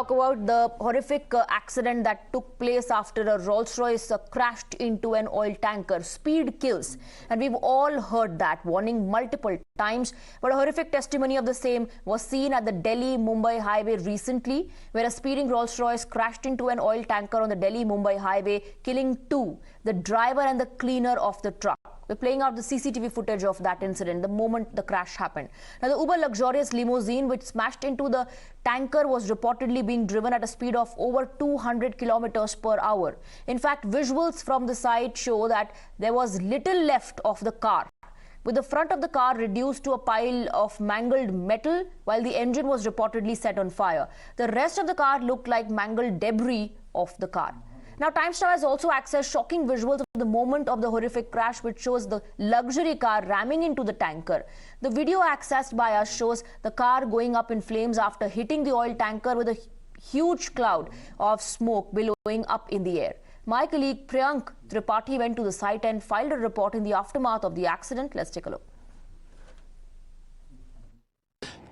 talk about the horrific accident that took place after a Rolls-Royce crashed into an oil tanker. Speed kills, and we've all heard that warning multiple times. But a horrific testimony of the same was seen at the Delhi-Mumbai highway recently, where a speeding Rolls-Royce crashed into an oil tanker on the Delhi-Mumbai highway, killing two, the driver and the cleaner of the truck. We're playing out the CCTV footage of that incident, the moment the crash happened. Now, the uber-luxurious limousine which smashed into the tanker was reportedly being driven at a speed of over 200 kilometers per hour. In fact, visuals from the site show that there was little left of the car, with the front of the car reduced to a pile of mangled metal, while the engine was reportedly set on fire. The rest of the car looked like mangled debris of the car. Now, Times Now has also accessed shocking visuals of the moment of the horrific crash, which shows the luxury car ramming into the tanker. The video accessed by us shows the car going up in flames after hitting the oil tanker, with a huge cloud of smoke billowing up in the air. My colleague Priyank Tripathi went to the site and filed a report in the aftermath of the accident. Let's take a look.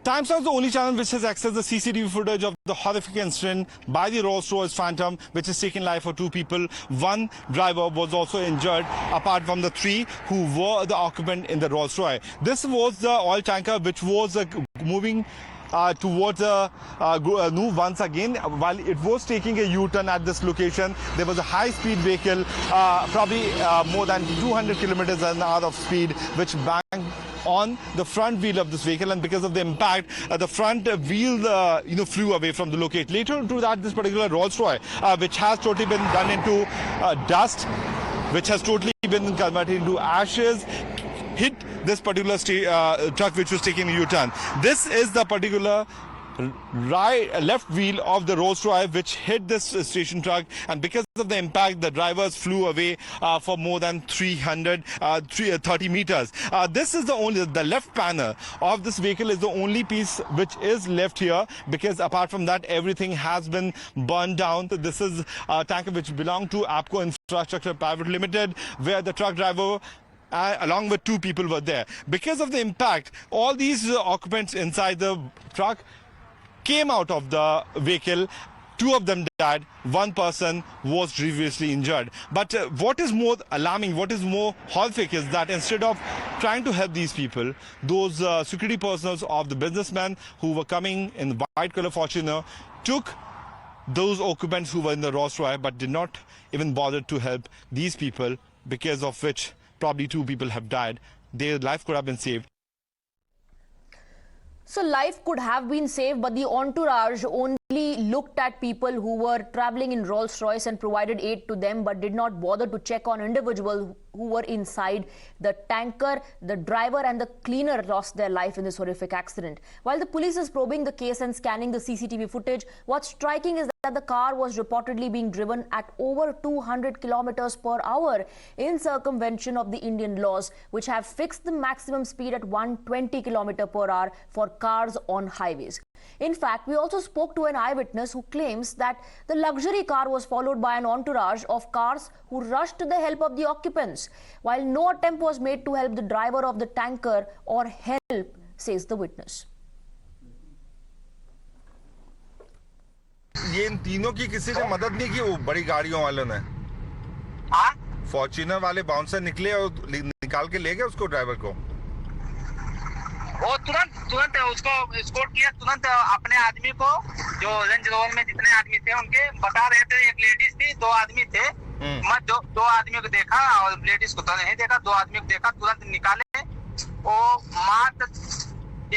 Times Now is the only channel which has accessed the CCTV footage of the horrific incident by the Rolls-Royce Phantom, which has taken life of two people. One driver was also injured, apart from the three who were the occupant in the Rolls-Royce. This was the oil tanker which was moving towards Nuh once again. While it was taking a U-turn at this location, there was a high-speed vehicle, probably more than 200 kilometers an hour of speed, which banged on the front wheel of this vehicle, and because of the impact, the front wheel flew away from the location. Later into that, this particular Rolls-Royce, which has totally been done into dust, which has totally been converted into ashes, hit this particular truck which was taking a U-turn. This is the particular left wheel of the Rolls-Royce which hit this station truck, and because of the impact, the drivers flew away for more than 330 meters. This is the left panel of this vehicle is the only piece which is left here, because apart from that, everything has been burned down. This is a tanker which belonged to APCO Infrastructure Private Limited, where the truck driver along with two people were there. Because of the impact, all these occupants inside the truck came out of the vehicle. Two of them died. One person was grievously injured. But what is more alarming, what is more horrific, is that instead of trying to help these people, those security personnel of the businessmen who were coming in the white color Fortuner took those occupants who were in the Rolls-Royce, but did not even bother to help these people, because of which probably two people have died. Their life could have been saved. So life could have been saved, but the entourage only looked at people who were traveling in Rolls-Royce and provided aid to them, but did not bother to check on individuals who were inside the tanker. The driver and the cleaner lost their life in this horrific accident. While the police is probing the case and scanning the CCTV footage, what's striking is that the car was reportedly being driven at over 200 kilometers per hour in circumvention of the Indian laws, which have fixed the maximum speed at 120 kilometers per hour for cars on highways. In fact, we also spoke to an eyewitness who claims that the luxury car was followed by an entourage of cars who rushed to the help of the occupants, while no attempt was made to help the driver of the tanker or help, says the witness. ये इन तीनों की किसी ने मदद नहीं की, वो बड़ी गाड़ियों वालों ने। फॉर्च्यूनर वाले बाउंसर निकले और निकाल के ले गए उसको, ड्राइवर को। वो तुरंत उसको एस्कॉर्ट किया, तुरंत अपने आदमी को, जो रेंज रोवर में जितने आदमी थे उनके बता रहे थे। एक लेडीज थी, दो आदमी थे। मैं दो आदमियों को देखा और लेडीज को तो नहीं देखा, दो आदमियों को देखा, तुरंत निकाले। वो मात्र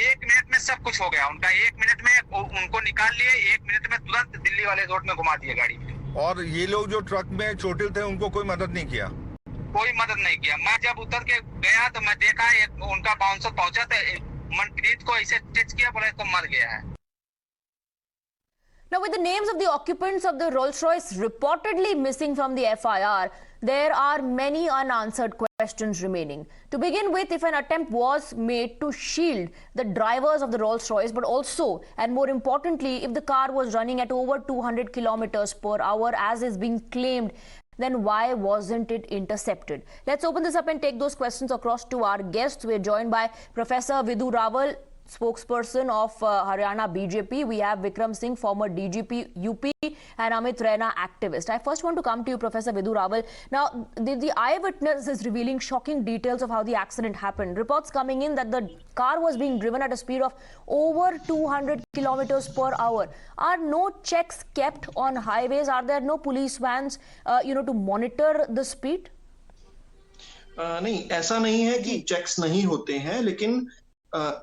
1 मिनट में सब कुछ हो गया उनका। 1 मिनट में उनको निकाल लिए, 1 मिनट में तुरंत दिल्ली वाले रोड में घुमा दिए गाड़ी में। और ये लोग जो ट्रक में चोटिल थे उनको कोई मदद नहीं किया? कोई मदद नहीं किया। मैं जब उतर के गया तो मैं देखा उनका बाउंसर पहुंचा था, मनप्रीत को ऐसे टच किया, बोला तो मर गया है। Now, with the names of the occupants of the Rolls-Royce reportedly missing from the FIR, there are many unanswered questions remaining. To begin with, if an attempt was made to shield the drivers of the Rolls-Royce, but also, and more importantly, if the car was running at over 200 kilometers per hour, as is being claimed, then why wasn't it intercepted? Let's open this up and take those questions across to our guests. We're joined by Professor Vidhu Raval, spokesperson of Haryana BJP. We have Vikram Singh, former DGP UP, and Amit Raina, activist. I first want to come to you, Professor Vidhu Raval. Now, the eyewitness is revealing shocking details of how the accident happened. Reports coming in that the car was being driven at a speed of over 200 kilometers per hour. Are no checks kept on highways? Are there no police vans, to monitor the speed? नहीं, ऐसा नहीं है कि checks नहीं होते हैं, लेकिन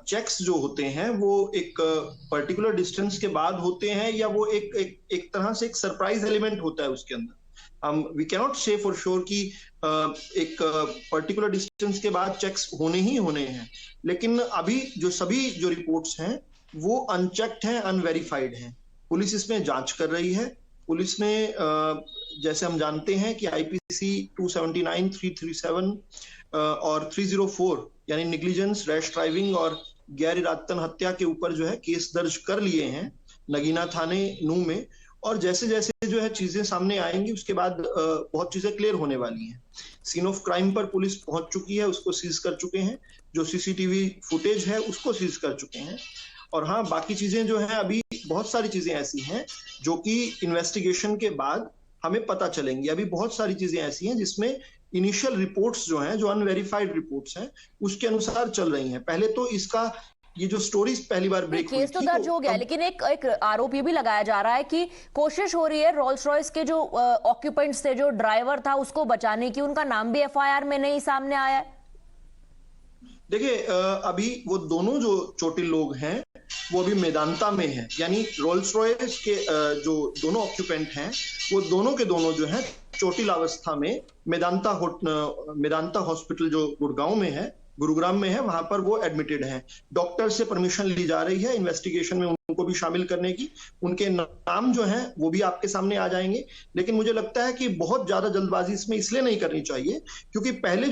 checks जो होते हैं वो एक पर्टिकुलर डिस्टेंस के बाद होते हैं, या वो एक तरह से एक सरप्राइज एलिमेंट होता है उसके अंदर. We cannot say for sure कि एक पर्टिकुलर डिस्टेंस के बाद चेक्स होने ही होने हैं, लेकिन अभी सभी जो रिपोर्ट्स हैं वो अनचेक्ड हैं, अनवेरिफाइड हैं. पुलिस इसमें जांच कर रही है. पुलिस ने जैसे हम जानते हैं कि आईपीसी 279, 337 और 304 यानी निग्लिजेंस, रैश ड्राइविंग और गैर इरादतन हत्या के ऊपर जो है केस दर्ज कर लिए हैं नगीना थाने नूह में. और जैसे जैसे जो है चीजें सामने आएंगी उसके बाद बहुत चीजें क्लियर होने वाली हैं. सीन ऑफ क्राइम पर पुलिस पहुंच चुकी है, उसको सीज कर चुके हैं. जो सीसीटीवी फुटेज है उसको सीज कर चुके हैं. और हाँ, बाकी चीजें जो है अभी बहुत सारी चीजें ऐसी हैं जो कि इन्वेस्टिगेशन के बाद हमें पता चलेंगी. अभी बहुत सारी चीजें ऐसी हैं जिसमें इनिशियल रिपोर्ट्स जो हैं, जो अनवेरिफाइड रिपोर्ट्स हैं, उसके अनुसार चल रही हैं. पहले तो इसका ये जो स्टोरीज पहली बार ब्रेक हुई थी, केस तो दर्ज हो गया, लेकिन एक आरोप ये भी लगाया जा रहा है कि कोशिश हो रही है रोल्स रॉयस के जो ऑक्यूपेंट्स थे, जो ड्राइवर था, उसको बचाने की. उनका नाम भी एफआईआर में नहीं सामने आया है. देखिए, अभी वो दोनों जो चोटिल लोग हैं वो अभी मेदांता में हैं. यानी रोल्स रॉयस के जो दोनों ऑक्यूपेंट हैं वो दोनों के दोनों जो हैं चोटिल अवस्था में मेदांता हॉस्पिटल जो गुड़गांव में है, गुरुग्राम में है, वहां पर वो एडमिटेड हैं. डॉक्टर से परमिशन ली जा रही है इन्वेस्टिगेशन में उनको भी शामिल करने की. उनके नाम जो हैं वो भी आपके सामने आ जाएंगे. लेकिन मुझे लगता है कि बहुत ज्यादा जल्दबाजी इसमें इसलिए नहीं करनी चाहिए क्योंकि पहले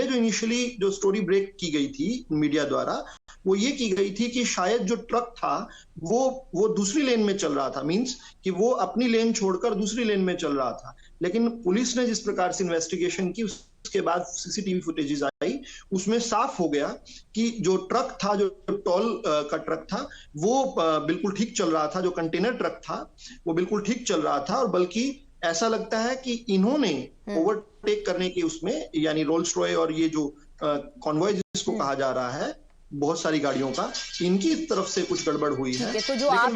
जो इनिशियली जो स्टोरी ब्रेक की गई थी मीडिया द्वारा, वो ये की गई थी कि शायद जो ट्रक था वो दूसरी लेन में चल रहा था. मींस कि वो अपनी लेन छोड़कर दूसरी लेन में चल रहा था. लेकिन पुलिस ने जिस प्रकार से इन्वेस्टिगेशन की उसके बाद सीसीटीवी फुटेजेस आई, उसमें साफ हो गया कि जो ट्रक था, जो टोल का ट्रक था, वो बिल्कुल ठीक चल रहा था. जो कंटेनर ट्रक था वो बिल्कुल ठीक चल रहा था. और बल्कि ऐसा लगता है कि इन्होंने ओवरटेक करने के उसमें, यानी रोल्स रॉय और ये जो कॉन्वॉय जिसको कहा जा रहा है बहुत सारी गाड़ियों का, इनकी तरफ से कुछ गड़बड़ हुई है. तो जो आप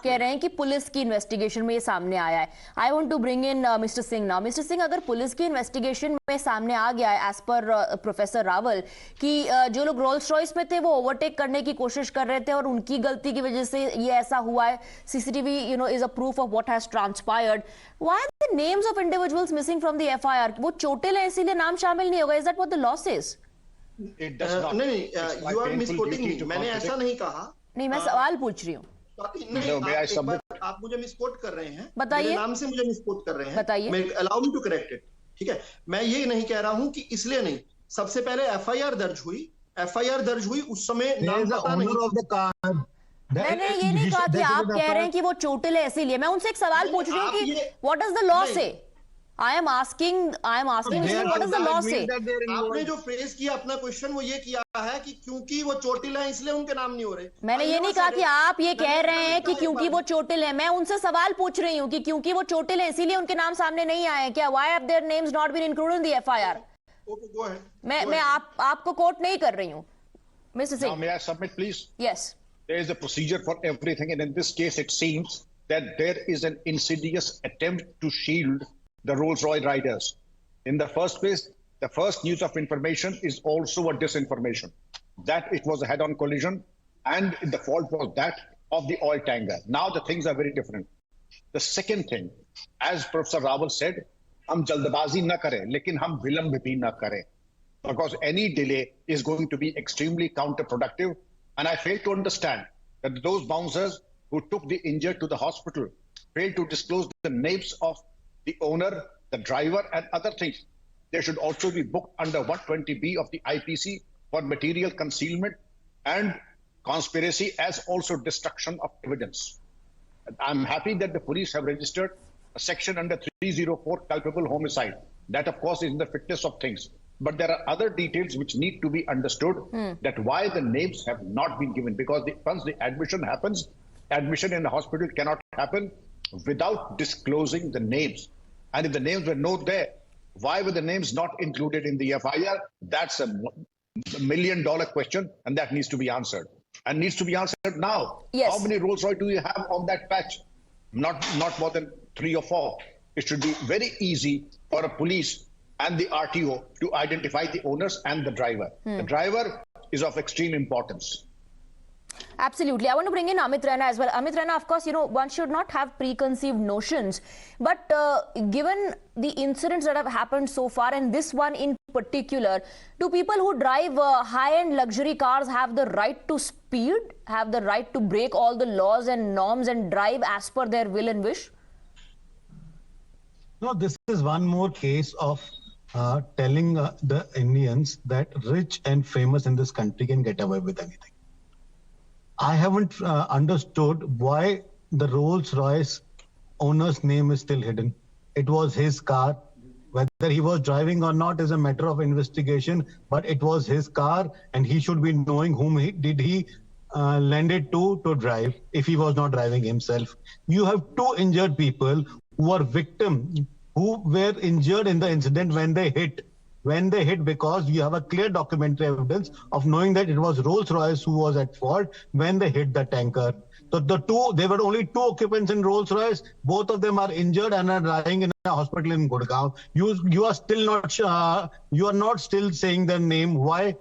कह रहे हैं कि पुलिस की इन्वेस्टिगेशन में ये सामने आया है. I want to bring in mister Singh now. Mister Singh, अगर पुलिस की इन्वेस्टिगेशन में सामने आ गया है एज पर प्रोफेसर रावल कि जो लोग रोल्स रॉयस में थे वो ओवरटेक करने की कोशिश कर रहे थे और उनकी गलती की वजह से ये ऐसा हुआ है, CCTV is a proof of what has transpired, why are the names of individuals missing from the FIR? वो चोटिल है इसीलिए नाम शामिल नहीं होगा. Is that what the law says? नहीं, यू आर मिसकोटिंग मी. मैंने ऐसा नहीं कहा. नहीं, मैं सवाल पूछ रही हूँ. आप मुझे मिसकोट कर रहे हैं. बताइए. नाम से मुझे मिसकोट कर रहे हैं. बताइए. Allow me to correct it. ठीक है, मैं ये नहीं कह रहा हूं कि इसलिए नहीं. सबसे पहले एफआईआर दर्ज हुई उस समय नाम पता नहीं. मैंने ये नहीं कहा कि आप कह रहे हैं कि वो चोटिल है इसीलिए. मैं उनसे एक सवाल पूछ रही हूँ कि व्हाट डज द लॉ से? I am asking what does the law say? आपने जो फ्रेज किया अपना क्वेश्चन, वो ये किया है कि क्योंकि वो चोटिल है इसलिए उनके नाम नहीं हो रहे. मैंने ये नहीं कहा कि आप ये कह रहे हैं कि क्योंकि वो चोटिल है. मैं उनसे सवाल पूछ रही हूँ कि क्योंकि वो चोटिल है इसीलिए उनके नाम सामने नहीं आए हैं क्या? Why have their names not been included in the FIR? मैं आपको कोट नहीं कर रही हूँ. Mr. Singh. Now may I submit, please? Yes. There is a procedure for everything, and in this case, it seems that there is an insidious attempt to shield the Rolls-Royce riders. In the first place, the first news of information is also a disinformation. That it was a head-on collision and the fault was that of the oil tanker. Now the things are very different. The second thing, as Professor Raval said, हम जल्दबाजी ना करें, लेकिन हम विलंब भी ना करें. Because any delay is going to be extremely counterproductive. And I fail to understand that those bouncers who took the injured to the hospital failed to disclose the names of the owner, the driver, and other things. They should also be booked under 120B of the IPC for material concealment and conspiracy, as also destruction of evidence. I'm happy that the police have registered a section under 304 culpable homicide. That, of course, is in the fitness of things. But there are other details which need to be understood, that why the names have not been given, because once the admission happens, admission in the hospital cannot happen without disclosing the names. And if the names were not there, why were the names not included in the FIR? That's a $1 million question, and that needs to be answered. And needs to be answered now. Yes. How many Rolls-Royce do you have on that patch? Not more than 3 or 4. It should be very easy for a police and the RTO to identify the owners and the driver. The driver is of extreme importance. Absolutely. I want to bring in Amit Raina as well. Amit Raina, of course, one should not have preconceived notions. But given the incidents that have happened so far, and this one in particular, do people who drive high-end luxury cars have the right to speed, have the right to break all the laws and norms and drive as per their will and wish? No, this is one more case of telling the Indians that rich and famous in this country can get away with anything. I haven't understood why the Rolls-Royce owner's name is still hidden. It was his car. Whether he was driving or not is a matter of investigation, but it was his car and he should be knowing whom he lend it to drive if he was not driving himself. You have 2 injured people who are victims, who were injured in the incident when they hit. Because you have a clear documentary evidence of knowing that it was Rolls-Royce who was at fault when they hit the tanker. So there were only 2 occupants in Rolls-Royce. Both of them are injured and are lying in a hospital in Gurgaon. You are still not you are not still saying their name. Why?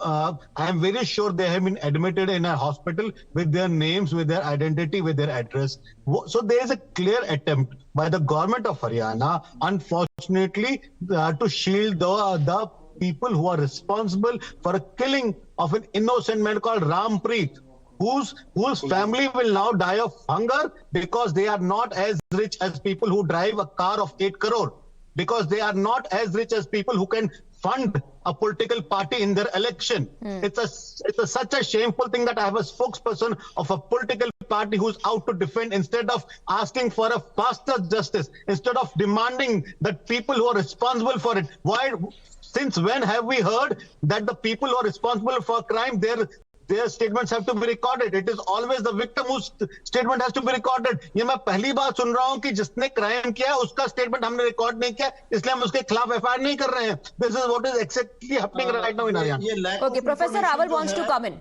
I am very sure they have been admitted in a hospital with their names, with their identity, with their address. So there is a clear attempt by the government of Haryana, unfortunately, to shield the people who are responsible for a killing of an innocent man called Rampreet, whose family will now die of hunger because they are not as rich as people who drive a car of 8 crore. Because they are not as rich as people who can fund a political party in their election. It's such a shameful thing that I have a spokesperson of a political party who's out to defend, instead of asking for a faster justice, instead of demanding that people who are responsible for it. Why? Since when have we heard that the people who are responsible for crime, their statements have to be recorded? It is always the victim whose statement has to be recorded. ये मैं पहली बार सुन रहा हूँ कि जिसने crime किया उसका statement हमने रिकॉर्ड नहीं किया, इसलिए हम उसके खिलाफ एफआईआर नहीं कर रहे हैं. This is what is exactly happening right now in Haryana. Okay, Professor Rawal wants to come in.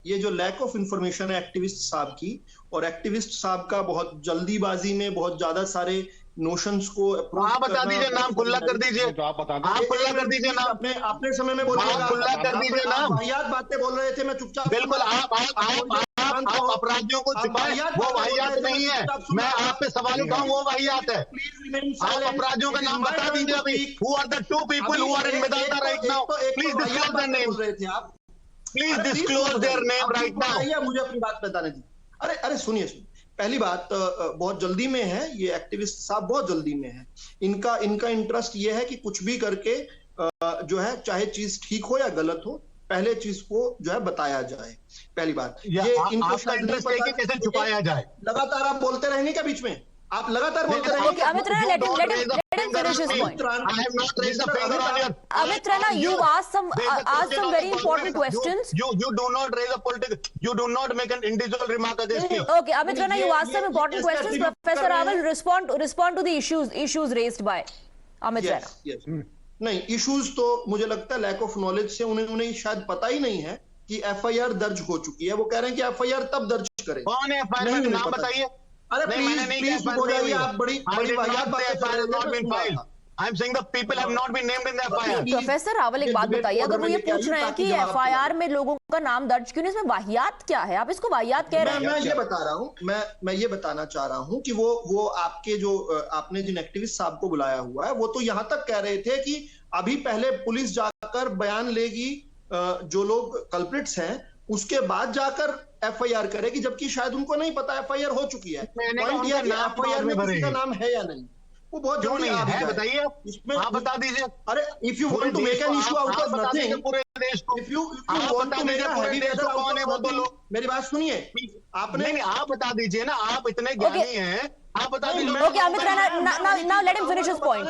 ये जो लैक ऑफ इंफॉर्मेशन है एक्टिविस्ट साहब की, और एक्टिविस्ट साहब का बहुत जल्दीबाजी में बहुत ज्यादा सारे नोशंस को आप बता दीजिए नाम, खुला कर दीजिए. तो आप बता आप खुला कर दीजिए नाम. अपने समय में बोलिएगा. खुला कर दीजिए नाम. वाहियात बातें बोल रहे थे, मैं चुपचाप. बिल्कुल आप अपराधियों को छुपाएं, वो वाहियात नहीं है. मैं आप पे सवाल उठाऊं, वो वाहियात है. आप अपराधियों का नाम बता दीजिए अभी. Who are the 2 people who are in Medanta right now? Please disclose their name. Please disclose their name right now. मुझे अपनी बात बताने दी. अरे सुनिए, पहली बात, बहुत जल्दी में है ये एक्टिविस्ट साहब, बहुत जल्दी में है. इनका इंटरेस्ट ये है कि कुछ भी करके जो है, चाहे चीज ठीक हो या गलत हो, पहले चीज को जो है बताया जाए. पहली बात ये आपका इंटरेस्ट है कि कैसे छुपाया जाए. लगातार आप बोलते रहेंगे क्या बीच में? आप लगातार बोलते रहेंगे. Okay, Amit Raina, let him finish his point. I have not raised the finger on your. Amit Raina, you asked some very important questions. You do not raise a political. You do not make an individual remark against me. Okay, Amit Raina, you asked some important questions. Professor Rawal, respond to the issues raised by Amit Raina. Yes. नहीं, issues तो मुझे लगता है lack of knowledge से उन्हें शायद पता ही नहीं है कि एफआईआर दर्ज हो चुकी है. वो कह रहे हैं कि एफआईआर तब दर्ज करें. कौन है एफआईआर का नाम बताइए. अरे प्लीज हो जाइए, आप बड़ी वाहियात बातें कर रहे हैं. I'm saying the people have not been named in the FIR. Professor Rawal, एक बात बताइए, अगर वो ये पूछ रहे हैं कि एफआईआर में लोगों का नाम दर्ज क्यों नहीं, इसमें वाहियात क्या है? आप इसको वाहियात कह रहे हैं. मैं ये बता रहा हूँ, मैं ये बताना चाह रहा हूँ कि वो आपके जो आपने जिन एक्टिविस्ट साहब को बुलाया हुआ है, वो तो यहाँ तक कह रहे थे कि अभी पहले पुलिस जाकर बयान लेगी जो लोग कल्प्रिट्स हैं, उसके बाद जाकर एफआईआर करेगी, जबकि शायद उनको नहीं पता एफआईआर हो चुकी है. पॉइंट यह है एफआईआर में किसी का नाम है या नहीं, वो बहुत क्यों नहीं है बताइए. इसमें आप बता दीजिए. अरे if you want to make an issue out of nothing, पूरे देश को, if you want to make a heavy matter कौन है वो बोलो. मेरी बात सुनिए. आपने नहीं, आप बता दीजिए ना. आप इतने ज्ञानी हैं आप बता दीजिए। Okay, Amit Raina, now let him finish his point.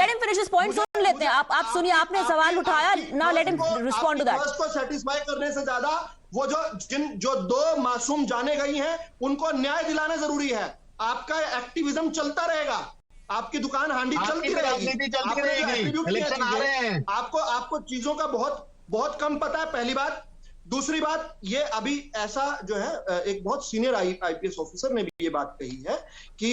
Let him finish his point. सुन लेते हैं। आप सुनिए, आपने सवाल उठाया. Now let him respond to that. First को सेटिस्फाई करने से ज्यादा वो जो दो मासूम जाने गई हैं उनको न्याय दिलाना जरूरी है। आपका एक्टिविज्म चलता रहेगा, आपकी दुकान हांडी चलती रहेगी, इलेक्शन आ रहे हैं। आपको चीजों का बहुत कम पता है, पहली बात। दूसरी बात, ये अभी ऐसा जो है एक बहुत सीनियर आईपीएस ऑफिसर ने भी ये बात कही है कि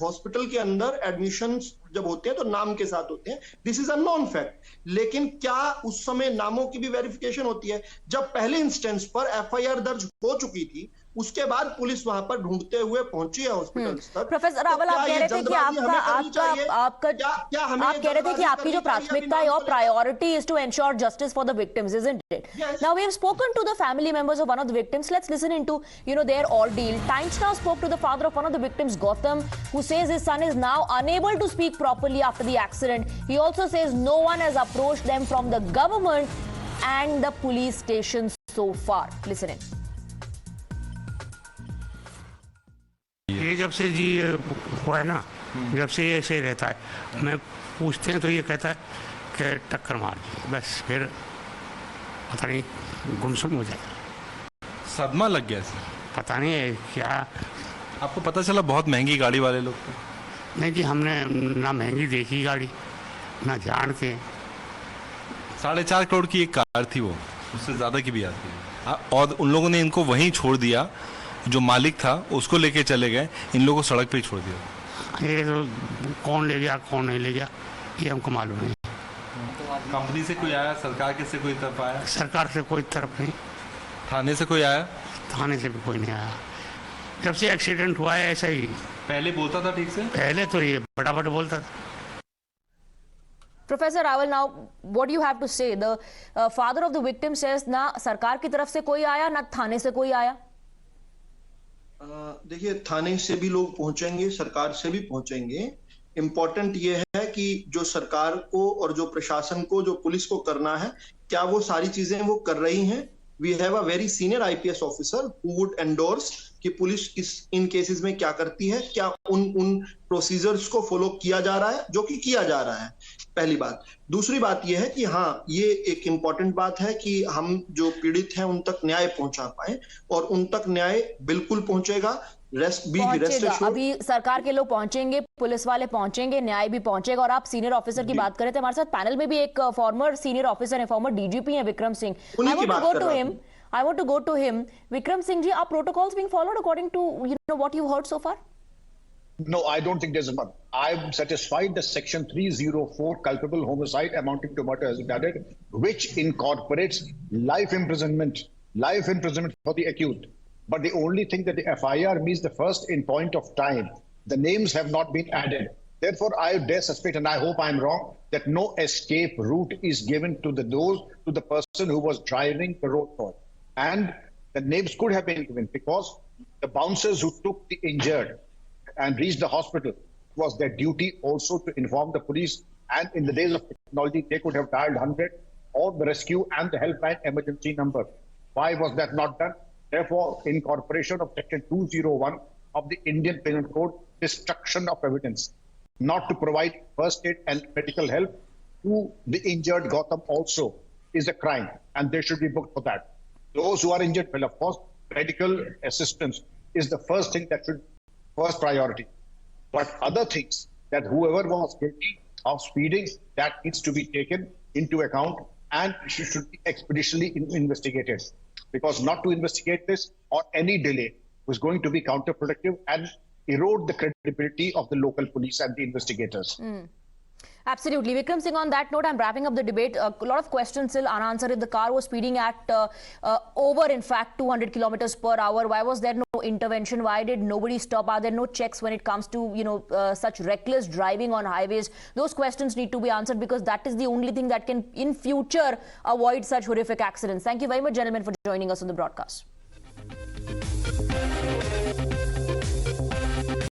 हॉस्पिटल के अंदर एडमिशंस जब होते हैं तो नाम के साथ होते हैं, this is a non fact. लेकिन क्या उस समय नामों की भी वेरिफिकेशन होती है? जब पहले इंस्टेंस पर एफआईआर दर्ज हो चुकी थी, उसके बाद पुलिस वहां पर ढूंढते हुए पहुंची है हॉस्पिटल तक। प्रोफेसर रावल, आप कह रहे थे कि आप कह रहे थे कि आपकी जो प्राथमिकता है और priority is to ensure justice for the victims, isn't it? Now we have spoken to the family members of one of the victims. Let's listen into their ordeal. Times Now spoke to the father of one of the victims, Gautam, who says his son is now unable to speak properly after the accident. He also says no one has approached them from the government and the police station so far. Listen in. ये जब से जी हुआ है ना, जब से ये ऐसे रहता है, मैं पूछते हैं तो ये कहता है कि टक्कर मार दी, बस फिर पता नहीं गुमसुम हो जाए। सदमा लग गया सर? पता नहीं है क्या। आपको पता चला बहुत महंगी गाड़ी वाले लोग थे? नहीं जी, हमने ना महंगी देखी गाड़ी, ना जान के। 4.5 करोड़ की एक कार थी, वो उससे ज़्यादा की भी आती है, और उन लोगों ने इनको वहीं छोड़ दिया, जो मालिक था उसको लेके चले गए, इन लोगों को सड़क पे ही छोड़ दिया। ये तो कौन ले गया कौन नहीं ले गया ये हमको मालूम नहीं। कंपनी से कोई आया, सरकार के से कोई तरफ आया? सरकार से कोई तरफ नहीं। थाने से कोई आया? थाने से भी कोई नहीं आया। जब से एक्सीडेंट हुआ है ऐसा ही। पहले बोलता था ठीक से? पहले तो ये फटाफट बोलता था। Professor Rawal, now what do you have to say? The father of the victim says ना सरकार की तरफ से कोई आया, ना थाने से कोई आया। देखिए, थाने से भी लोग पहुंचेंगे, सरकार से भी पहुंचेंगे। इंपॉर्टेंट ये है कि जो सरकार को और जो प्रशासन को, जो पुलिस को करना है, क्या वो सारी चीजें वो कर रही हैं? We have a very senior IPS officer who would endorse कि पुलिस इन केसेस में क्या करती है, क्या उन प्रोसीजर्स को फॉलो किया जा रहा है, जो कि किया जा रहा है, पहली बात। दूसरी बात यह है कि हाँ, ये एक इंपॉर्टेंट बात है कि हम जो पीड़ित हैं उन तक न्याय पहुंचा पाए, और उन तक न्याय बिल्कुल पहुंचेगा। अभी सरकार के लोग पहुंचेंगे, पुलिस वाले पहुंचेंगे, न्याय भी पहुंचेगा। और आप सीनियर ऑफिसर की बात कर रहे थे, हमारे साथ पैनल में भी एक फॉर्मर सीनियर ऑफिसर है, फॉर्मर डीजीपी है Vikram Singh. I want to go to him. Vikram Singh ji, are protocols being followed according to what you've heard so far? No, I don't think there's a one. I'm satisfied that Section 304, culpable homicide amounting to murder, has been added, which incorporates life imprisonment for the accused. But the only thing that the FIR means the first in point of time, the names have not been added. Therefore, I dare suspect, and I hope I'm wrong, that no escape route is given to the person who was driving the Rolls-Royce. And the names could have been given because the bouncers who took the injured and reached the hospital, it was their duty also to inform the police. And in the days of technology, they could have dialed 100 or the rescue and the helpline emergency number. Why was that not done? Therefore, incorporation of Section 201 of the Indian Penal Code, destruction of evidence, not to provide first aid and medical help to the injured Gautam also is a crime, and they should be booked for that. Those who are injured, well, of course, medical assistance is the first thing that should first priority. But other things, that whoever was guilty of speeding, that needs to be taken into account, and should be expeditiously investigated. Because not to investigate this or any delay was going to be counterproductive and erode the credibility of the local police and the investigators. Absolutely. Vikram Singh, on that note, I'm wrapping up the debate. A lot of questions still unanswered. If the car was speeding at over, in fact, 200 kilometers per hour, why was there no intervention? Why did nobody stop? Are there no checks when it comes to, such reckless driving on highways? Those questions need to be answered, because that is the only thing that can, in future, avoid such horrific accidents. Thank you very much, gentlemen, for joining us on the broadcast.